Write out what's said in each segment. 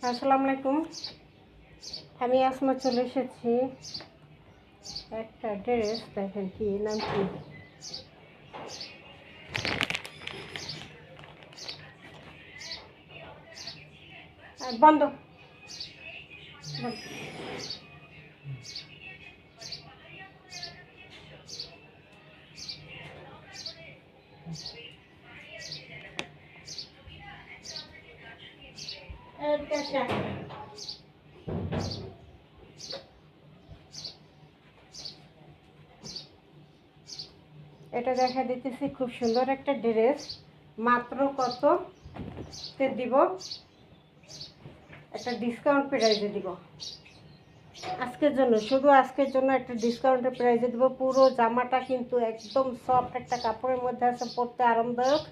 আসসালামু আলাইকুম। আমি আসমা চলে এসেছি। একটা ড্রেস দেখেন, কি নাম কি, বন্ধ বন্ধ। এটা দেখা দিতেছি, খুব সুন্দর একটা ড্রেস। মাত্র কততে দিব? একটা ডিসকাউন্ট প্রাইজে দিব আজকের জন্য, শুধু আজকের জন্য একটা ডিসকাউন্টের প্রাইজে দিব। পুরো জামাটা কিন্তু একদম সফট একটা কাপড়ের মধ্যে আছে, পরতে আরামদায়ক,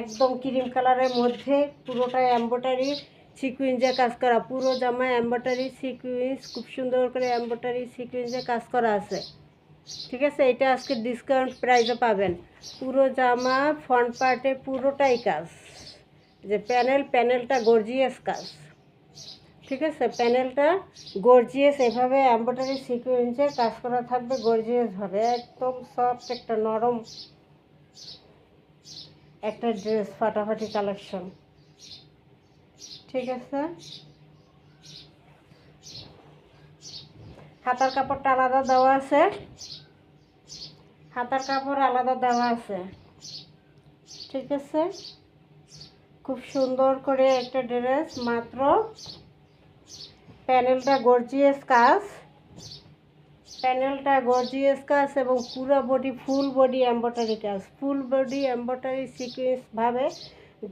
একদম ক্রিম কালারের মধ্যে, পুরোটাই এমব্রয়ডারি সিকুয়েন্সে কাজ করা। পুরো জামায় এমব্রয়ডারি সিকুয়েন্স, খুব সুন্দর করে এমব্রয়ডারি সিকুয়েন্সে কাজ করা আছে। ঠিক আছে, এটা আজকে ডিসকাউন্ট প্রাইসে পাবেন। পুরো জামা ফ্রন্ট পার্টে পুরোটাই কাজ, যে প্যানেলটা গর্জিয়াস কাজ। ঠিক আছে, প্যানেলটা গর্জিয়াস, এভাবে এমব্রয়ডারি সিকুয়েন্সে কাজ করা থাকবে গর্জিয়াসভাবে। একদম সফট একটা নরম একটা ড্রেস, ফাটাফাটি কালেকশন। ঠিক আছে, হাতার কাপড়টা আলাদা দেওয়া আছে, হাতার কাপড় আলাদা দেওয়া আছে। ঠিক আছে, খুব সুন্দর করে একটা ড্রেস। মাত্র প্যানেলটা গর্জিয়াস কাজ, এবং পুরো বডি ফুল বডি এমব্রয়ডারি কাজ, ফুল বডি এমব্রয়ডারি সিকুয়েন্সভাবে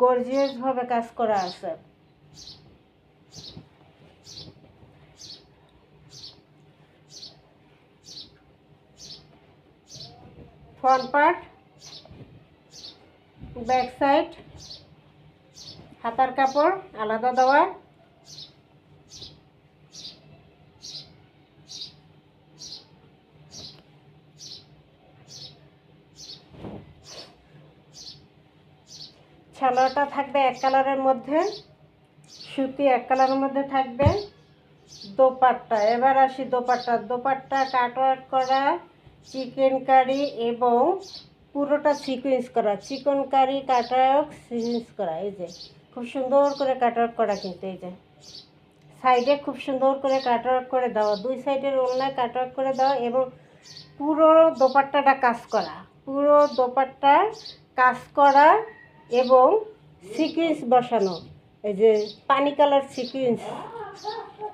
গর্জিয়াসভাবে কাজ করা আছে। ফ্রন্ট পার্ট, ব্যাক সাইড, হাতার কাপড় আলাদা দেওয়া। সালোয়ারটা থাকবে এক কালারের মধ্যে, সুতি এক কালারের মধ্যে থাকবে। দোপাট্টা, এবার আসি দোপাট্টা কাটওয়ার্ক করা চিকেন কারি এবং পুরোটা সিকুয়েন্স করা, চিকেন কারি কাটওয়ার্ক সিকুয়েন্স করা। এই যে খুব সুন্দর করে কাটওয়ার্ক করা, কিন্তু এই যে সাইডে খুব সুন্দর করে কাটওয়ার্ক করে দেওয়া, দুই সাইডের ওড়নায় কাটওয়ার্ক করে দেওয়া, এবং পুরো দোপাট্টাটা কাজ করা, পুরো দোপাট্টা কাজ করা এবং সিকুয়েন্স বসানো। এই যে পানি কালার সিকুয়েন্স,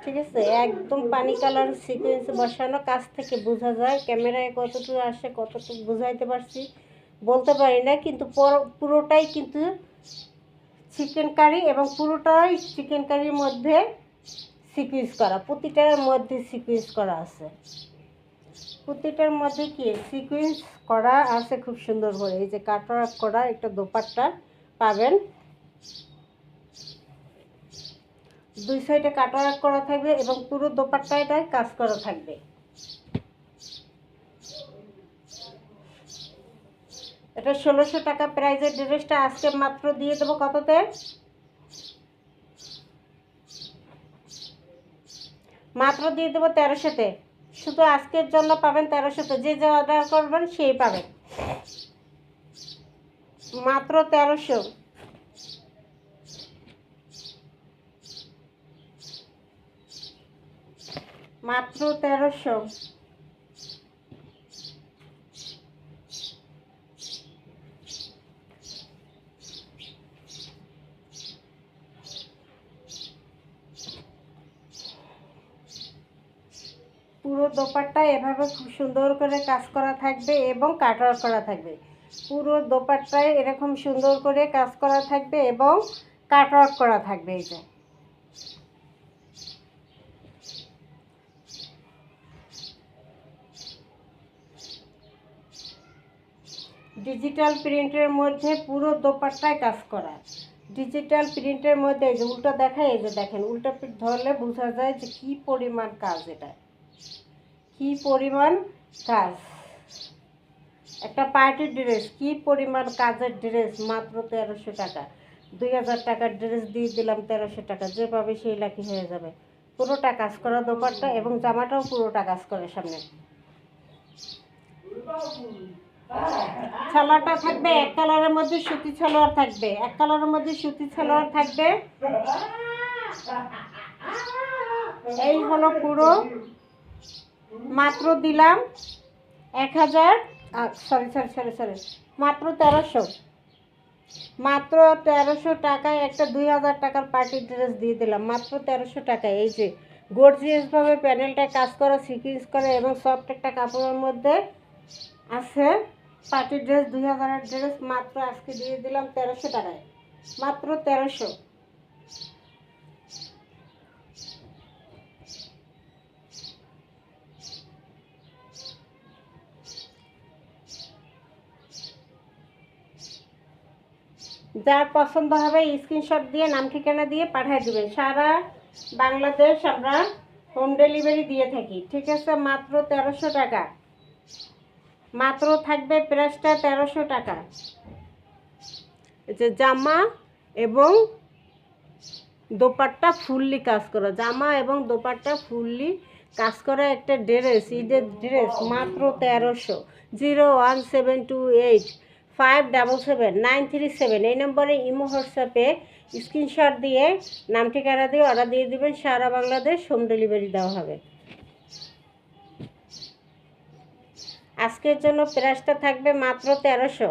ঠিক আছে, একদম পানি কালার সিকুয়েন্স বসানো। কাছ থেকে বোঝা যায়, ক্যামেরায় কতটুকু আসে কতটুকু বুঝাইতে পারছি বলতে পারি না, কিন্তু পুরোটাই কিন্তু চিকেন কারি, এবং পুরোটাই চিকেন কারির মধ্যে সিকুয়েন্স করা, প্রতিটার মধ্যে সিকুয়েন্স করা আছে, প্রতিটার মধ্যে কি সিকুয়েন্স করা আছে খুব সুন্দর করে। এই যে কাটওয়ার্ক করা একটা দোপাট্টা পাবেন, দুই সাইডে কাটওয়ার্ক করা থাকবে এবং পুরো দোপাট্টাটায় কাজ করা থাকবে। এটা 1600 টাকা প্রাইজের ড্রেসটা আজকে মাত্র দিয়ে দেবো কততে? মাত্র দিয়ে দেবো 1300-তে। শুধু আজকের জন্য পাবেন 1300-তে, যে অর্ডার করবেন সেই পাবেন। মাত্র 1300, মাত্র 1300। পুরো দোপাট্টা এভাবে খুব সুন্দর করে কাজ করা থাকবে এবং কাটওয়ার্ক করা থাকবে। পুরো দোপাট্টায় এরকম সুন্দর করে কাজ করা থাকবে এবং কাটওয়ার্ক করা থাকবে। এই যে ডিজিটাল প্রিন্টের মধ্যে পুরো দোপাট্টায় কাজ করা, ডিজিটাল প্রিন্টের মধ্যে। এই যে উল্টো দেখায়, এই যে দেখেন, উল্টো পিঠ ধরলে বোঝা যায় যে কী পরিমাণ কাজ, এটা কী পরিমাণ কাজ, একটা পার্টির ড্রেস, কী পরিমাণ কাজের ড্রেস। মাত্র 1300 টাকা, 2000 টাকার ড্রেস দিয়ে দিলাম 1300 টাকা, যে পাবে সেই লাকি হয়ে যাবে। পুরোটা কাজ করা দোপাট্টা এবং জামাটাও পুরোটা কাজ করে সামনে। সালোয়ারটা থাকবে এক কালারের মধ্যে, সুতি সালোয়ার থাকবে, এক কালারের মধ্যে সুতি সালোয়ার থাকবে। এই হলো পুরো, মাত্র দিলাম 1000, সরি সরি সরি সরি, মাত্র 1300, মাত্র 1300 টাকায় একটা 2000 টাকার পার্টি ড্রেস দিয়ে দিলাম, মাত্র 1300 টাকায়। এই যে গর্জিয়াসভাবে প্যানেলটা কাজ করা, সিকুয়েন্স করা এবং সফট একটা কাপড়ের মধ্যে আছে পার্টি ড্রেস, 2000-এর ড্রেস মাত্র আজকে দিয়ে দিলাম 1300 টাকায়, মাত্র 1300। যার পছন্দ হবে স্ক্রিনশট দিয়ে নাম ঠিকানা দিয়ে পাঠিয়ে দেবেন। সারা বাংলাদেশ আমরা হোম ডেলিভারি দিয়ে থাকি, ঠিক আছে। মাত্র 1300 টাকা, মাত্র থাকবে প্রাইসটা 1300 টাকা। যে জামা এবং দোপাট্টা ফুললি কাজ করা, জামা এবং দোপাট্টা ফুললি কাজ করা একটা ড্রেস, ঈদের ড্রেস, মাত্র 1300। 01728577937 এই নম্বরে ইমো হোয়াটসঅ্যাপে স্ক্রিনশট দিয়ে নাম ঠিকানা দিয়ে অর্ডার দিয়ে দেবেন। সারা বাংলাদেশ হোম ডেলিভারি দেওয়া হবে। আজকের জন্য প্রাইসটা থাকবে মাত্র 1300।